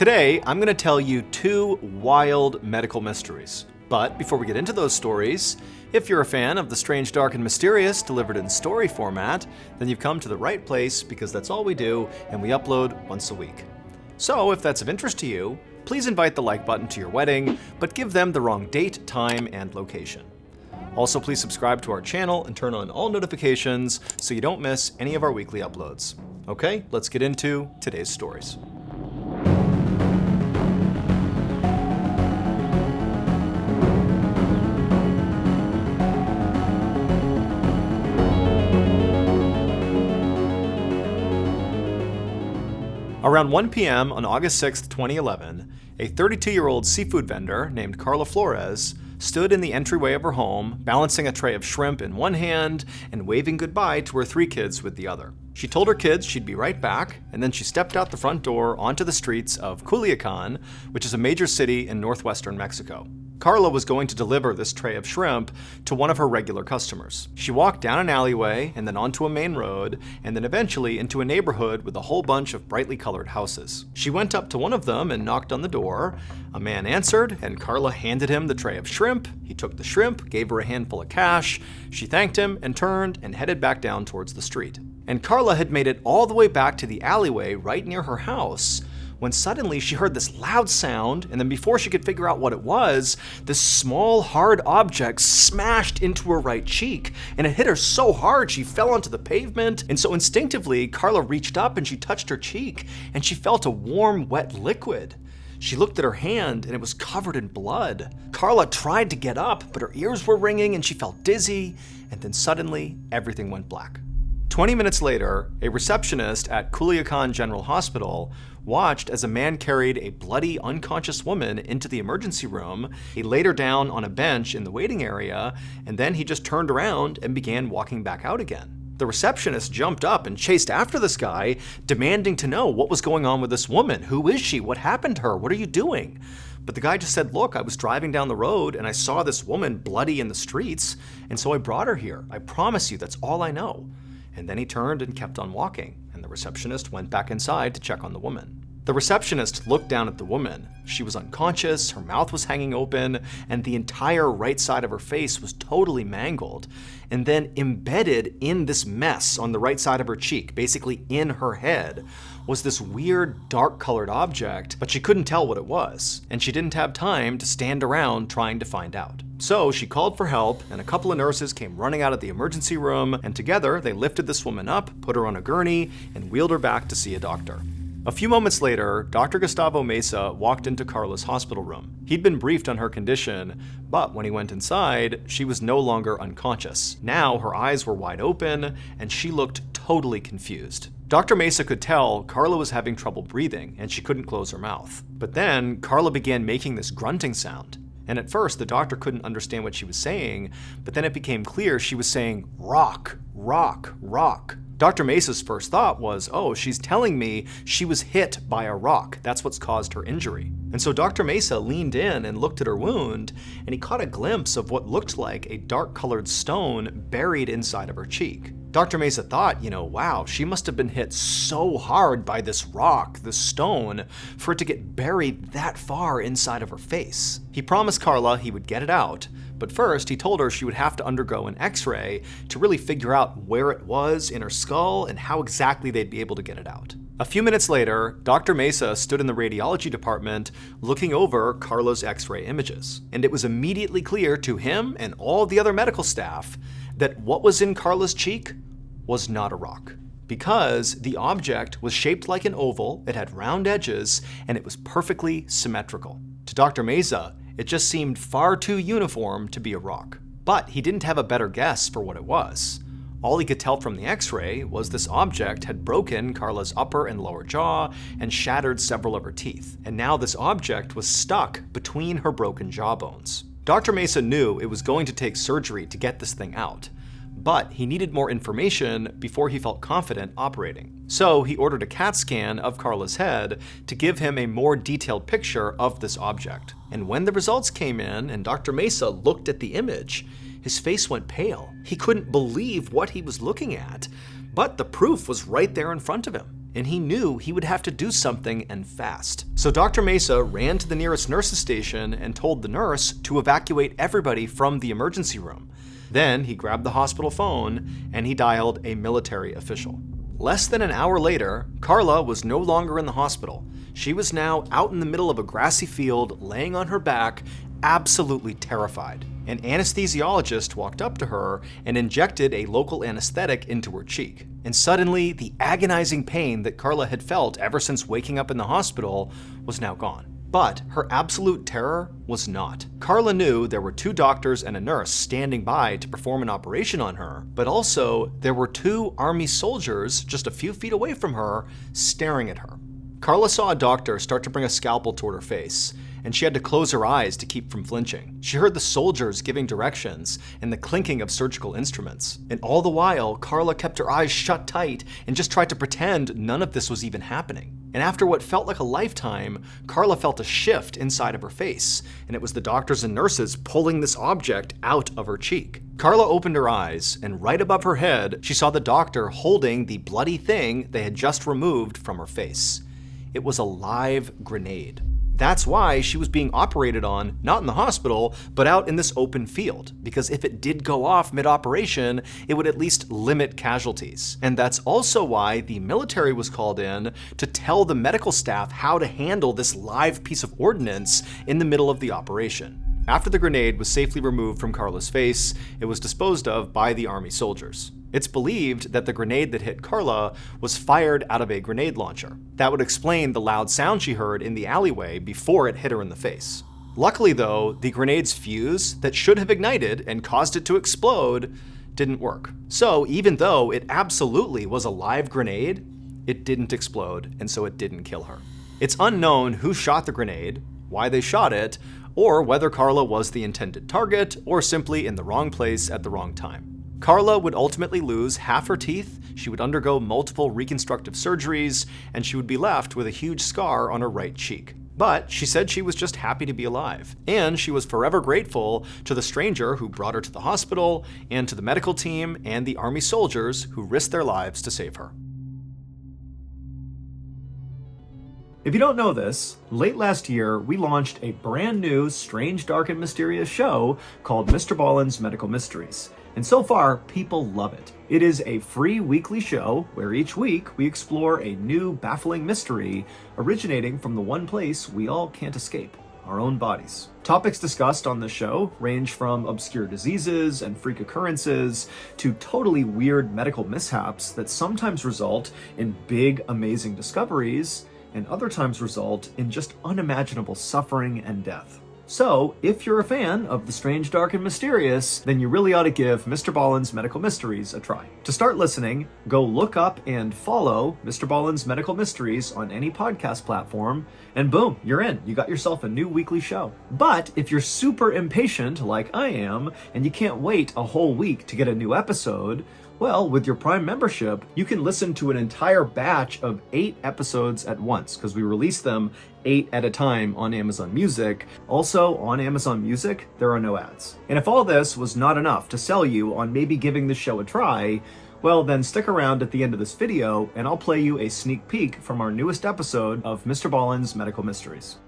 Today, I'm going to tell you two wild medical mysteries. But before we get into those stories, if you're a fan of the strange, dark, and mysterious delivered in story format, then you've come to the right place because that's all we do and we upload once a week. So if that's of interest to you, please invite the like button to your wedding, but give them the wrong date, time, and location. Also, please subscribe to our channel and turn on all notifications so you don't miss any of our weekly uploads. Okay, let's get into today's stories. Around 1 p.m. on August 6, 2011, a 32-year-old seafood vendor named Carla Flores stood in the entryway of her home, balancing a tray of shrimp in one hand and waving goodbye to her three kids with the other. She told her kids she'd be right back, and then she stepped out the front door onto the streets of Culiacan, which is a major city in northwestern Mexico. Carla was going to deliver this tray of shrimp to one of her regular customers. She walked down an alleyway and then onto a main road and then eventually into a neighborhood with a whole bunch of brightly colored houses. She went up to one of them and knocked on the door. A man answered and Carla handed him the tray of shrimp. He took the shrimp, gave her a handful of cash. She thanked him and turned and headed back down towards the street. And Carla had made it all the way back to the alleyway right near her house when suddenly she heard this loud sound, and then before she could figure out what it was, this small, hard object smashed into her right cheek, and it hit her so hard she fell onto the pavement. And so instinctively, Carla reached up and she touched her cheek, and she felt a warm, wet liquid. She looked at her hand, and it was covered in blood. Carla tried to get up, but her ears were ringing, and she felt dizzy, and then suddenly, everything went black. 20 minutes later, a receptionist at Culiacan General Hospital watched as a man carried a bloody, unconscious woman into the emergency room. He laid her down on a bench in the waiting area, and then he just turned around and began walking back out again. The receptionist jumped up and chased after this guy, demanding to know what was going on with this woman. Who is she? What happened to her? What are you doing? But the guy just said, look, I was driving down the road and I saw this woman bloody in the streets, and so I brought her here. I promise you, that's all I know. And then he turned and kept on walking, and the receptionist went back inside to check on the woman. The receptionist looked down at the woman. She was unconscious, her mouth was hanging open, and the entire right side of her face was totally mangled. And then embedded in this mess on the right side of her cheek, basically in her head, was this weird dark-colored object, but she couldn't tell what it was, and she didn't have time to stand around trying to find out. So she called for help, and a couple of nurses came running out of the emergency room, and together they lifted this woman up, put her on a gurney, and wheeled her back to see a doctor. A few moments later, Dr. Gustavo Mesa walked into Carla's hospital room. He'd been briefed on her condition, but when he went inside, she was no longer unconscious. Now her eyes were wide open, and she looked totally confused. Dr. Mesa could tell Carla was having trouble breathing, and she couldn't close her mouth. But then, Carla began making this grunting sound. And at first, the doctor couldn't understand what she was saying, but then it became clear she was saying, rock, rock, rock. Dr. Mesa's first thought was, oh, she's telling me she was hit by a rock. That's what's caused her injury. And so Dr. Mesa leaned in and looked at her wound, and he caught a glimpse of what looked like a dark-colored stone buried inside of her cheek. Dr. Mesa thought, wow, she must have been hit so hard by this rock, this stone, for it to get buried that far inside of her face. He promised Carla he would get it out, but first he told her she would have to undergo an x-ray to really figure out where it was in her skull and how exactly they'd be able to get it out. A few minutes later, Dr. Mesa stood in the radiology department looking over Carla's x-ray images, and it was immediately clear to him and all the other medical staff that what was in Carla's cheek was not a rock, because the object was shaped like an oval, it had round edges, and it was perfectly symmetrical. To Dr. Mesa, it just seemed far too uniform to be a rock. But he didn't have a better guess for what it was. All he could tell from the x-ray was this object had broken Carla's upper and lower jaw and shattered several of her teeth, and now this object was stuck between her broken jawbones. Dr. Mesa knew it was going to take surgery to get this thing out, but he needed more information before he felt confident operating. So he ordered a CAT scan of Carla's head to give him a more detailed picture of this object. And when the results came in and Dr. Mesa looked at the image, his face went pale. He couldn't believe what he was looking at, but the proof was right there in front of him. and he knew he would have to do something and fast. So Dr. Mesa ran to the nearest nurse's station and told the nurse to evacuate everybody from the emergency room. Then he grabbed the hospital phone and he dialed a military official. Less than an hour later, Carla was no longer in the hospital. She was now out in the middle of a grassy field, laying on her back, absolutely terrified. An anesthesiologist walked up to her and injected a local anesthetic into her cheek. And suddenly, the agonizing pain that Carla had felt ever since waking up in the hospital was now gone. But her absolute terror was not. Carla knew there were 2 doctors and a nurse standing by to perform an operation on her, but also there were 2 Army soldiers just a few feet away from her, staring at her. Carla saw a doctor start to bring a scalpel toward her face, and she had to close her eyes to keep from flinching. She heard the soldiers giving directions and the clinking of surgical instruments. And all the while, Carla kept her eyes shut tight and just tried to pretend none of this was even happening. And after what felt like a lifetime, Carla felt a shift inside of her face, and it was the doctors and nurses pulling this object out of her cheek. Carla opened her eyes, and right above her head, she saw the doctor holding the bloody thing they had just removed from her face. It was a live grenade. That's why she was being operated on, not in the hospital, but out in this open field, because if it did go off mid-operation, it would at least limit casualties. And that's also why the military was called in to tell the medical staff how to handle this live piece of ordnance in the middle of the operation. After the grenade was safely removed from Carla's face, it was disposed of by the Army soldiers. It's believed that the grenade that hit Carla was fired out of a grenade launcher. That would explain the loud sound she heard in the alleyway before it hit her in the face. Luckily though, the grenade's fuse that should have ignited and caused it to explode didn't work. So even though it absolutely was a live grenade, it didn't explode, and so it didn't kill her. It's unknown who shot the grenade, why they shot it, or whether Carla was the intended target or simply in the wrong place at the wrong time. Carla would ultimately lose half her teeth, she would undergo multiple reconstructive surgeries, and she would be left with a huge scar on her right cheek. But she said she was just happy to be alive, and she was forever grateful to the stranger who brought her to the hospital, and to the medical team and the Army soldiers who risked their lives to save her. If you don't know this, late last year, we launched a brand new, strange, dark, and mysterious show called Mr. Ballen's Medical Mysteries. And so far, people love it. It is a free weekly show where each week we explore a new, baffling mystery originating from the one place we all can't escape, our own bodies. Topics discussed on the show range from obscure diseases and freak occurrences to totally weird medical mishaps that sometimes result in big, amazing discoveries, and other times result in just unimaginable suffering and death. So, if you're a fan of the strange, dark, and mysterious, then you really ought to give Mr. Ballen's Medical Mysteries a try. To start listening, go look up and follow Mr. Ballen's Medical Mysteries on any podcast platform, and boom, you're in. You got yourself a new weekly show. But if you're super impatient like I am, and you can't wait a whole week to get a new episode, well, with your Prime membership, you can listen to an entire batch of 8 episodes at once, because we release them 8 at a time on Amazon Music. Also, on Amazon Music, there are no ads. And if all this was not enough to sell you on maybe giving the show a try, well, then stick around at the end of this video, and I'll play you a sneak peek from our newest episode of Mr. Ballen's Medical Mysteries.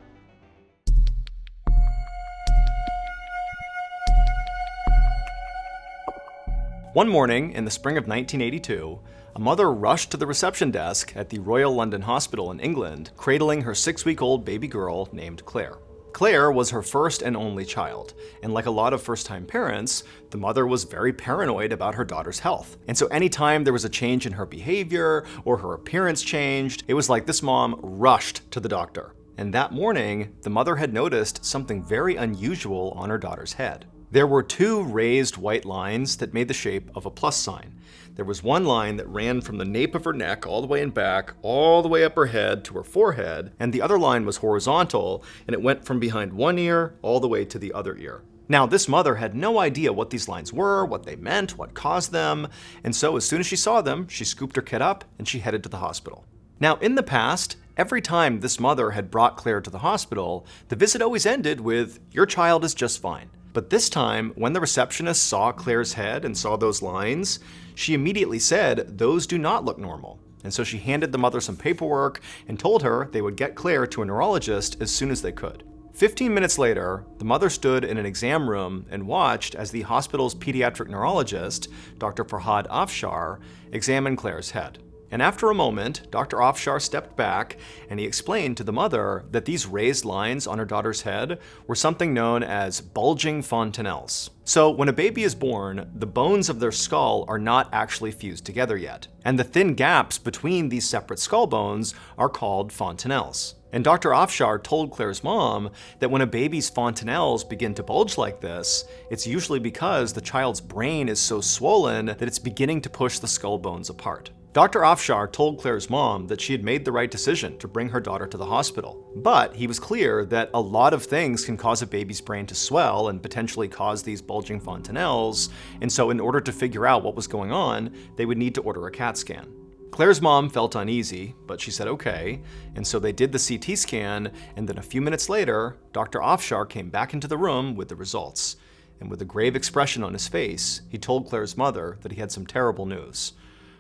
One morning in the spring of 1982, a mother rushed to the reception desk at the Royal London Hospital in England, cradling her 6-week-old baby girl named Claire. Claire was her first and only child, and like a lot of first-time parents, the mother was very paranoid about her daughter's health. And so anytime there was a change in her behavior or her appearance changed, it was like this mom rushed to the doctor. And that morning, the mother had noticed something very unusual on her daughter's head. There were 2 raised white lines that made the shape of a plus sign. There was one line that ran from the nape of her neck all the way in back, all the way up her head to her forehead, and the other line was horizontal, and it went from behind one ear all the way to the other ear. Now, this mother had no idea what these lines were, what they meant, what caused them, and so as soon as she saw them, she scooped her kid up and she headed to the hospital. Now, in the past, every time this mother had brought Claire to the hospital, the visit always ended with, "Your child is just fine." But this time, when the receptionist saw Claire's head and saw those lines, she immediately said, "Those do not look normal." and so she handed the mother some paperwork and told her they would get Claire to a neurologist as soon as they could. 15 minutes later, the mother stood in an exam room and watched as the hospital's pediatric neurologist, Dr. Farhad Afshar, examined Claire's head. And after a moment, Dr. Afshar stepped back and he explained to the mother that these raised lines on her daughter's head were something known as bulging fontanelles. So when a baby is born, the bones of their skull are not actually fused together yet, and the thin gaps between these separate skull bones are called fontanelles. And Dr. Afshar told Claire's mom that when a baby's fontanelles begin to bulge like this, it's usually because the child's brain is so swollen that it's beginning to push the skull bones apart. Dr. Afshar told Claire's mom that she had made the right decision to bring her daughter to the hospital, but he was clear that a lot of things can cause a baby's brain to swell and potentially cause these bulging fontanelles, and so in order to figure out what was going on, they would need to order a CAT scan. Claire's mom felt uneasy, but she said okay, and so they did the CT scan, and then a few minutes later, Dr. Afshar came back into the room with the results. And with a grave expression on his face, he told Claire's mother that he had some terrible news.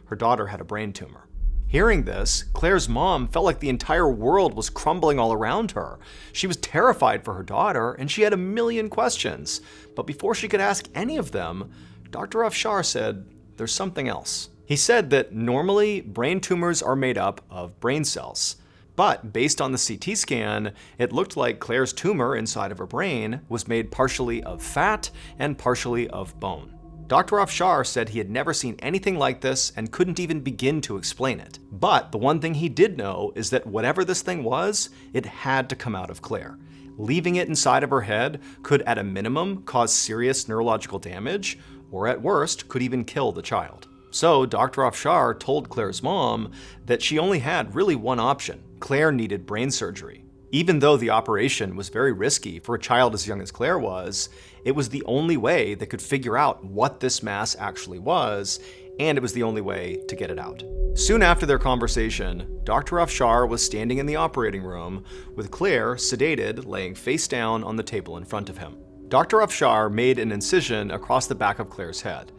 Her daughter had a brain tumor. Hearing this, Claire's mom felt like the entire world was crumbling all around her. She was terrified for her daughter, and she had a million questions. But before she could ask any of them, Dr. Afshar said, "There's something else." He said that normally brain tumors are made up of brain cells. But based on the CT scan, it looked like Claire's tumor inside of her brain was made partially of fat and partially of bone. Dr. Afshar said he had never seen anything like this and couldn't even begin to explain it. But the one thing he did know is that whatever this thing was, it had to come out of Claire. Leaving it inside of her head could at a minimum cause serious neurological damage, or at worst could even kill the child. So Dr. Afshar told Claire's mom that she only had really one option. Claire needed brain surgery. Even though the operation was very risky for a child as young as Claire was, it was the only way they could figure out what this mass actually was, and it was the only way to get it out. Soon after their conversation, Dr. Afshar was standing in the operating room with Claire sedated, laying face down on the table in front of him. Dr. Afshar made an incision across the back of Claire's head.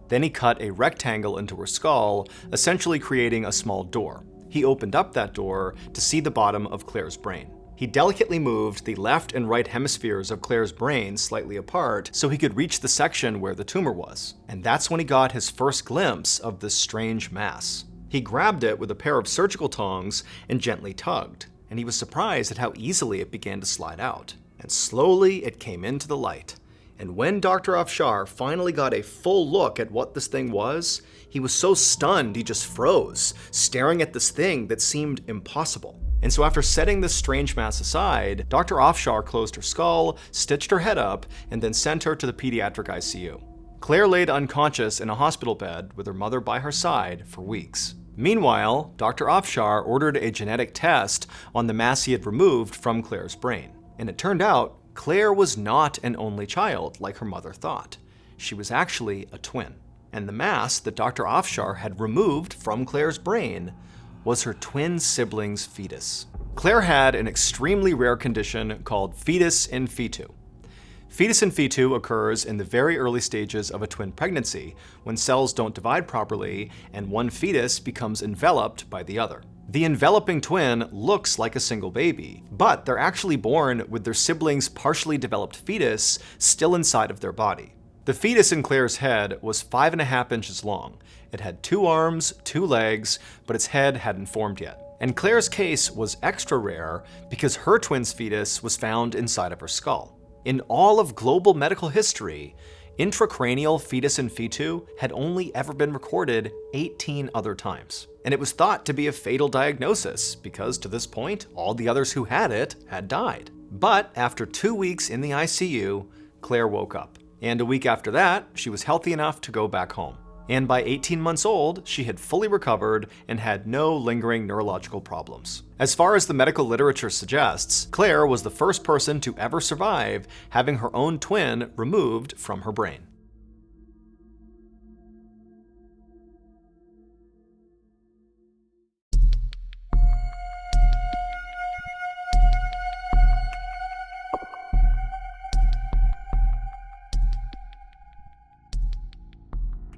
Then he cut a rectangle into her skull, essentially creating a small door. He opened up that door to see the bottom of Claire's brain. He delicately moved the left and right hemispheres of Claire's brain slightly apart so he could reach the section where the tumor was. And that's when he got his first glimpse of this strange mass. He grabbed it with a pair of surgical tongs and gently tugged, and he was surprised at how easily it began to slide out. And slowly it came into the light. And when Dr. Afshar finally got a full look at what this thing was, he was so stunned he just froze, staring at this thing that seemed impossible. And so after setting this strange mass aside, Dr. Afshar closed her skull, stitched her head up, and then sent her to the pediatric ICU. Claire laid unconscious in a hospital bed with her mother by her side for weeks. Meanwhile, Dr. Afshar ordered a genetic test on the mass he had removed from Claire's brain. And it turned out Claire was not an only child like her mother thought. She was actually a twin. And the mass that Dr. Afshar had removed from Claire's brain was her twin sibling's fetus. Claire had an extremely rare condition called fetus in fetu. Fetus in fetu occurs in the very early stages of a twin pregnancy when cells don't divide properly and one fetus becomes enveloped by the other. The enveloping twin looks like a single baby, but they're actually born with their siblings' partially developed fetus still inside of their body. The fetus in Claire's head was 5.5 inches long. It had 2 arms, 2 legs, but its head hadn't formed yet. And Claire's case was extra rare because her twin's fetus was found inside of her skull. In all of global medical history, intracranial fetus in fetu had only ever been recorded 18 other times. And it was thought to be a fatal diagnosis because to this point, all the others who had it had died. But after 2 weeks in the ICU, Claire woke up. And a week after that, she was healthy enough to go back home. And by 18 months old, she had fully recovered and had no lingering neurological problems. As far as the medical literature suggests, Claire was the first person to ever survive having her own twin removed from her brain.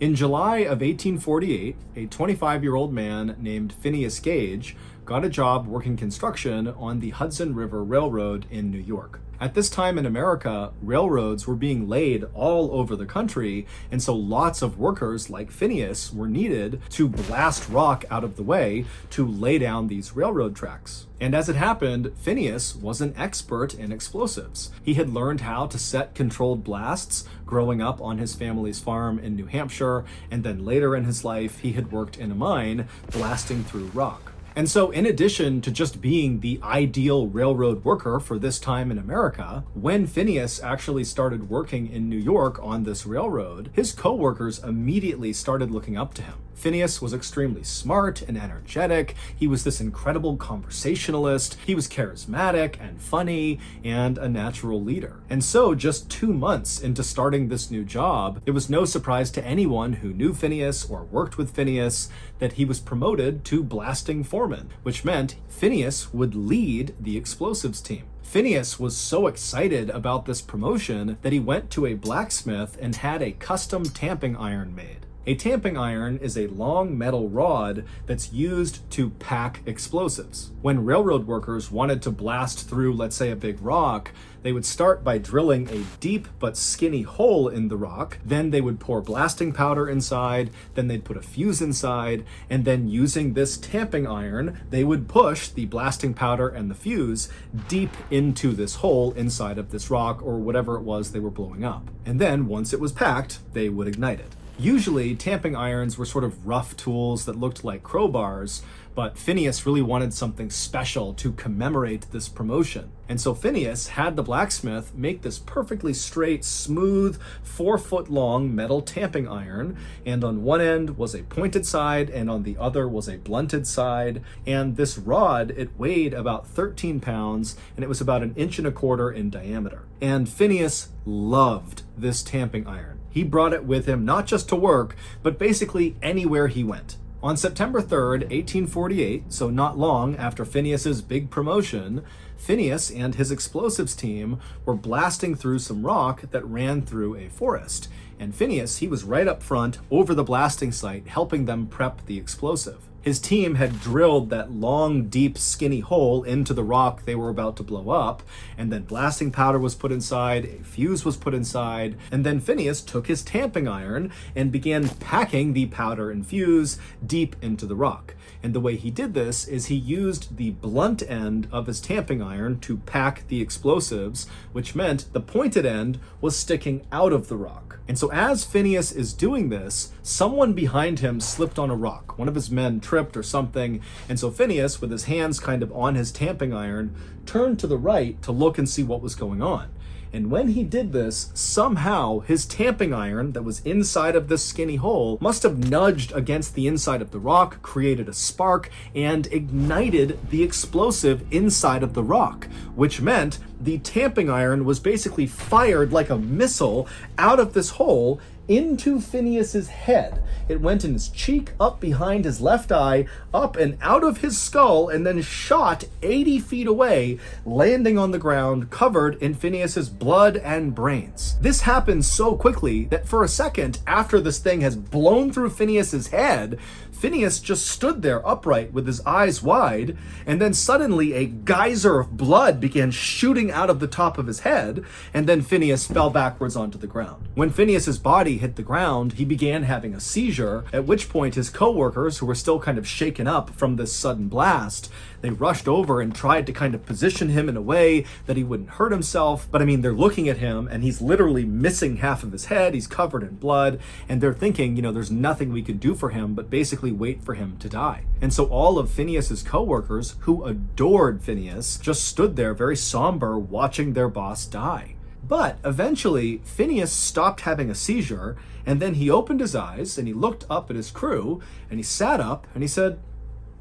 In July of 1848, a 25-year-old man named Phineas Gage got a job working construction on the Hudson River Railroad in New York. At this time in America, railroads were being laid all over the country, and so lots of workers like Phineas were needed to blast rock out of the way to lay down these railroad tracks. And as it happened, Phineas was an expert in explosives. He had learned how to set controlled blasts growing up on his family's farm in New Hampshire, and then later in his life, he had worked in a mine blasting through rock. And so in addition to just being the ideal railroad worker for this time in America, when Phineas actually started working in New York on this railroad, his co-workers immediately started looking up to him. Phineas was extremely smart and energetic. He was this incredible conversationalist. He was charismatic and funny and a natural leader. And so just 2 months into starting this new job, it was no surprise to anyone who knew Phineas or worked with Phineas that he was promoted to blasting foreman, which meant Phineas would lead the explosives team. Phineas was so excited about this promotion that he went to a blacksmith and had a custom tamping iron made. A tamping iron is a long metal rod that's used to pack explosives. When railroad workers wanted to blast through, let's say, a big rock, they would start by drilling a deep but skinny hole in the rock. Then they would pour blasting powder inside, then they'd put a fuse inside, and then using this tamping iron, they would push the blasting powder and the fuse deep into this hole inside of this rock or whatever it was they were blowing up. And then once it was packed, they would ignite it. Usually, tamping irons were sort of rough tools that looked like crowbars, but Phineas really wanted something special to commemorate this promotion. And so Phineas had the blacksmith make this perfectly straight, smooth, 4-foot-long metal tamping iron, and on one end was a pointed side, and on the other was a blunted side. And this rod, it weighed about 13 pounds, and it was about 1.25 inches in diameter. And Phineas loved this tamping iron. He brought it with him not just to work, but basically anywhere he went. On September 3rd, 1848, so not long after Phineas's big promotion, Phineas and his explosives team were blasting through some rock that ran through a forest. And Phineas, he was right up front over the blasting site, helping them prep the explosive. His team had drilled that long, deep, skinny hole into the rock they were about to blow up, and then blasting powder was put inside, a fuse was put inside, and then Phineas took his tamping iron and began packing the powder and fuse deep into the rock. And the way he did this is he used the blunt end of his tamping iron to pack the explosives, which meant the pointed end was sticking out of the rock. And so as Phineas is doing this, someone behind him slipped on a rock. One of his men tripped or something, and so Phineas, with his hands kind of on his tamping iron, turned to the right to look and see what was going on. And when he did this, somehow his tamping iron that was inside of this skinny hole must have nudged against the inside of the rock, created a spark, and ignited the explosive inside of the rock, which meant the tamping iron was basically fired like a missile out of this hole into Phineas's head. It went in his cheek, up behind his left eye, up and out of his skull, and then shot 80 feet away, landing on the ground covered in Phineas's blood and brains. This happened so quickly that for a second after this thing has blown through Phineas's head, Phineas just stood there upright with his eyes wide, and then suddenly a geyser of blood began shooting out of the top of his head, and then Phineas fell backwards onto the ground. When Phineas's body hit the ground, he began having a seizure, at which point his co-workers, who were still kind of shaken up from this sudden blast, they rushed over and tried to kind of position him in a way that he wouldn't hurt himself. But I mean, they're looking at him and he's literally missing half of his head. He's covered in blood, and they're thinking, there's nothing we can do for him but basically wait for him to die. And so all of Phineas's co-workers, who adored Phineas, just stood there very somber watching their boss die. But eventually, Phineas stopped having a seizure, and then he opened his eyes and he looked up at his crew and he sat up and he said,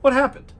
"What happened?"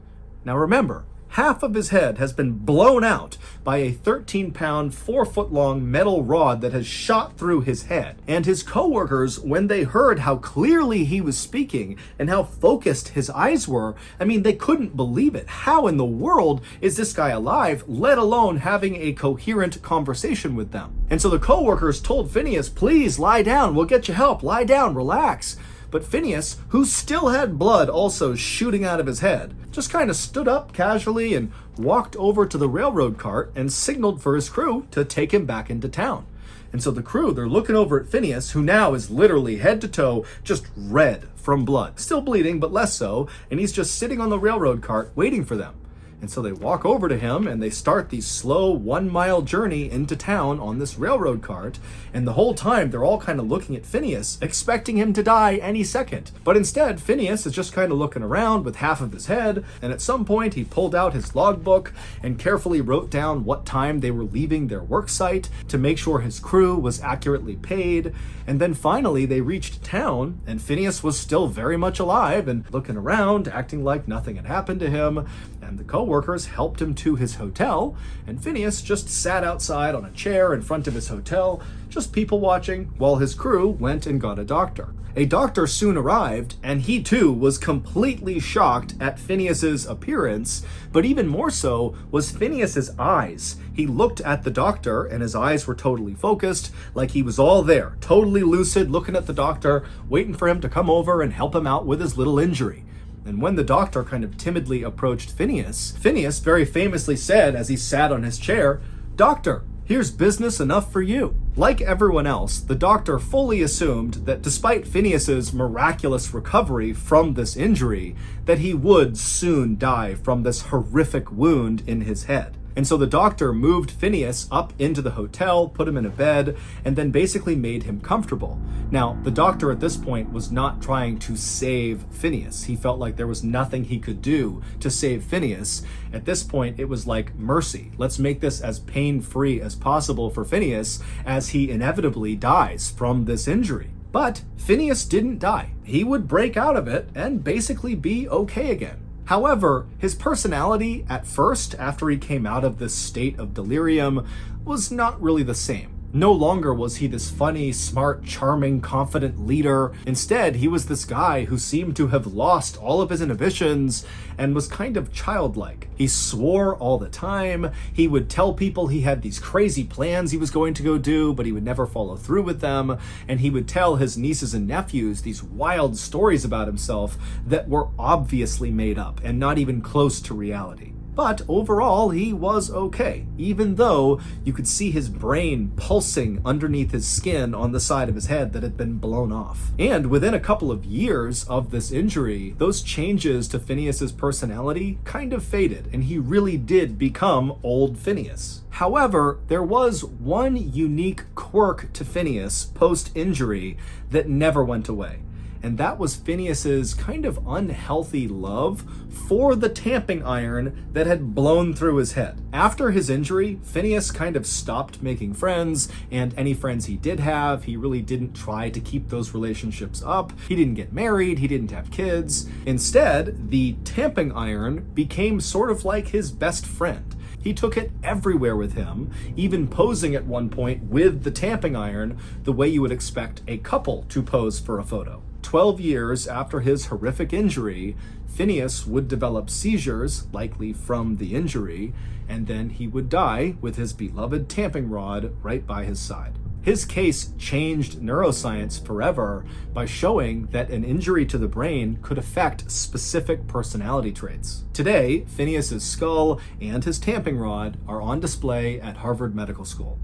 Now remember, half of his head has been blown out by a 13-pound, 4-foot-long metal rod that has shot through his head. And his co-workers, when they heard how clearly he was speaking and how focused his eyes were, they couldn't believe it. How in the world is this guy alive, let alone having a coherent conversation with them? And so the co-workers told Phineas, "Please lie down, we'll get you help, lie down, relax." But Phineas, who still had blood also shooting out of his head, just kind of stood up casually and walked over to the railroad cart and signaled for his crew to take him back into town. And so the crew, they're looking over at Phineas, who now is literally head to toe just red from blood. Still bleeding, but less so, and he's just sitting on the railroad cart waiting for them. And so they walk over to him and they start the slow 1-mile journey into town on this railroad cart. And the whole time they're all kind of looking at Phineas, expecting him to die any second. But instead, Phineas is just kind of looking around with half of his head. And at some point he pulled out his logbook and carefully wrote down what time they were leaving their work site to make sure his crew was accurately paid. And then finally they reached town and Phineas was still very much alive and looking around, acting like nothing had happened to him. And the co-workers helped him to his hotel, and Phineas just sat outside on a chair in front of his hotel, just people watching, while his crew went and got a doctor. A doctor soon arrived, and he too was completely shocked at Phineas's appearance, but even more so was Phineas's eyes. He looked at the doctor, and his eyes were totally focused, like he was all there, totally lucid, looking at the doctor, waiting for him to come over and help him out with his little injury. And when the doctor kind of timidly approached Phineas, Phineas very famously said as he sat on his chair, "Doctor, here's business enough for you." Like everyone else, the doctor fully assumed that despite Phineas's miraculous recovery from this injury, that he would soon die from this horrific wound in his head. And so the doctor moved Phineas up into the hotel, put him in a bed, and then basically made him comfortable. Now, the doctor at this point was not trying to save Phineas. He felt like there was nothing he could do to save Phineas. At this point, it was like mercy. Let's make this as pain-free as possible for Phineas as he inevitably dies from this injury. But Phineas didn't die. He would break out of it and basically be okay again. However, his personality at first, after he came out of this state of delirium, was not really the same. No longer was he this funny, smart, charming, confident leader. Instead, he was this guy who seemed to have lost all of his inhibitions and was kind of childlike. He swore all the time. He would tell people he had these crazy plans he was going to go do, but he would never follow through with them. And he would tell his nieces and nephews these wild stories about himself that were obviously made up and not even close to reality. But overall, he was okay, even though you could see his brain pulsing underneath his skin on the side of his head that had been blown off. And within a couple of years of this injury, those changes to Phineas's personality kind of faded, and he really did become old Phineas. However, there was one unique quirk to Phineas post-injury that never went away. And that was Phineas's kind of unhealthy love for the tamping iron that had blown through his head. After his injury, Phineas kind of stopped making friends, and any friends he did have, he really didn't try to keep those relationships up. He didn't get married, he didn't have kids. Instead, the tamping iron became sort of like his best friend. He took it everywhere with him, even posing at one point with the tamping iron the way you would expect a couple to pose for a photo. 12 years after his horrific injury, Phineas would develop seizures, likely from the injury, and then he would die with his beloved tamping rod right by his side. His case changed neuroscience forever by showing that an injury to the brain could affect specific personality traits. Today, Phineas's skull and his tamping rod are on display at Harvard Medical School.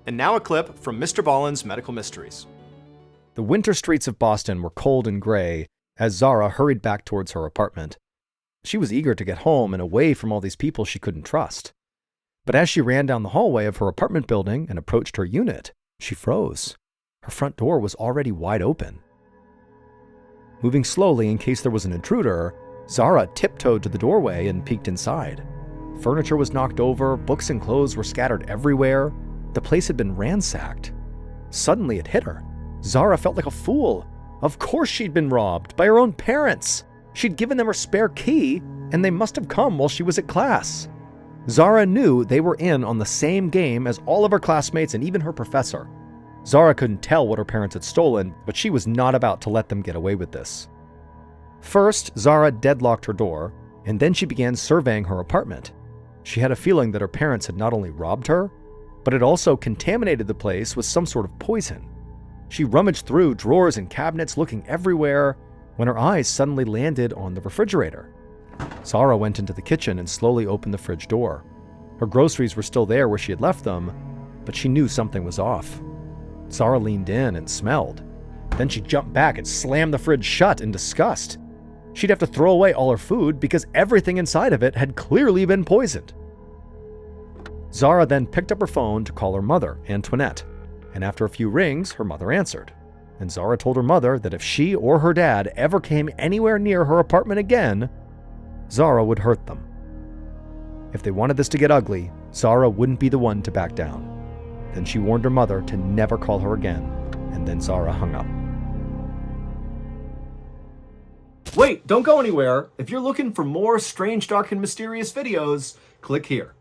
And now a clip from Mr. Ballen's Medical Mysteries. The winter streets of Boston were cold and gray as Zara hurried back towards her apartment. She was eager to get home and away from all these people she couldn't trust. But as she ran down the hallway of her apartment building and approached her unit, she froze. Her front door was already wide open. Moving slowly in case there was an intruder, Zara tiptoed to the doorway and peeked inside. Furniture was knocked over, books and clothes were scattered everywhere. The place had been ransacked. Suddenly it hit her. Zara felt like a fool. Of course she'd been robbed by her own parents. She'd given them her spare key, and they must have come while she was at class. Zara knew they were in on the same game as all of her classmates and even her professor. Zara couldn't tell what her parents had stolen, but she was not about to let them get away with this. First, Zara deadlocked her door, and then she began surveying her apartment. She had a feeling that her parents had not only robbed her, but it also contaminated the place with some sort of poison. She rummaged through drawers and cabinets looking everywhere when her eyes suddenly landed on the refrigerator. Zara went into the kitchen and slowly opened the fridge door. Her groceries were still there where she had left them, but she knew something was off. Zara leaned in and smelled. Then she jumped back and slammed the fridge shut in disgust. She'd have to throw away all her food because everything inside of it had clearly been poisoned. Zara then picked up her phone to call her mother, Antoinette, and after a few rings, her mother answered. And Zara told her mother that if she or her dad ever came anywhere near her apartment again, Zara would hurt them. If they wanted this to get ugly, Zara wouldn't be the one to back down. Then she warned her mother to never call her again, and then Zara hung up. Wait, don't go anywhere. If you're looking for more strange, dark, and mysterious videos, click here.